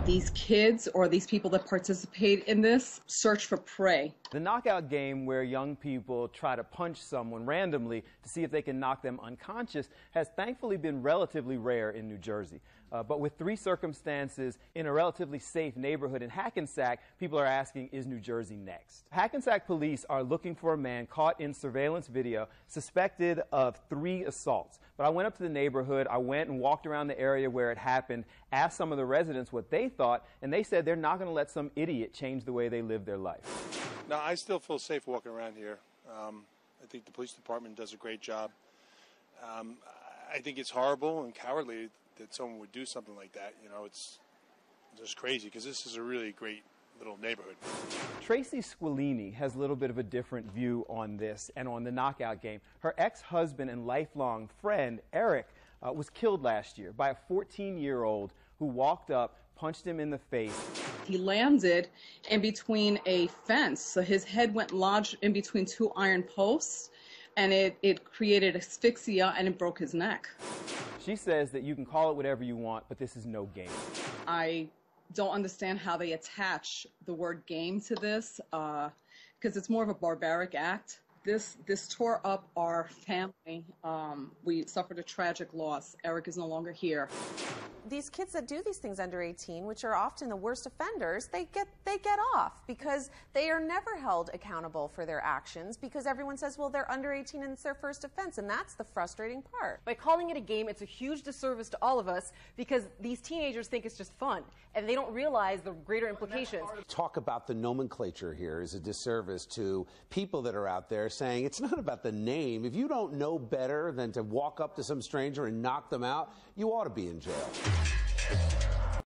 These kids or these people that participate in this search for prey. The knockout game, where young people try to punch someone randomly to see if they can knock them unconscious, has thankfully been relatively rare in New Jersey. But with 3 circumstances in a relatively safe neighborhood in Hackensack, people are asking, is New Jersey next? Hackensack police are looking for a man caught in surveillance video suspected of 3 assaults. But I went up to the neighborhood, I went and walked around the area where it happened, asked some of the residents what they thought, and they said they're not going to let some idiot change the way they live their life. No, I still feel safe walking around here. I think the police department does a great job. I think it's horrible and cowardly that someone would do something like that. You know, it's just crazy because this is a really great little neighborhood. Tracy Squilini has a little bit of a different view on this and on the knockout game. Her ex-husband and lifelong friend, Eric, was killed last year by a 14-year-old who walked up, punched him in the face. He landed in between a fence, so his head went lodged in between 2 iron posts, and it created asphyxia and it broke his neck. She says that you can call it whatever you want, but this is no game. I don't understand how they attach the word game to this, because it's more of a barbaric act. This tore up our family. We suffered a tragic loss. Eric is no longer here. These kids that do these things under 18, which are often the worst offenders, they get off because they are never held accountable for their actions because everyone says, well, they're under 18 and it's their first offense, and that's the frustrating part. By calling it a game, it's a huge disservice to all of us because these teenagers think it's just fun and they don't realize the greater implications. Talk about the nomenclature here is a disservice to people that are out there saying it's not about the name. If you don't know better than to walk up to some stranger and knock them out, you ought to be in jail.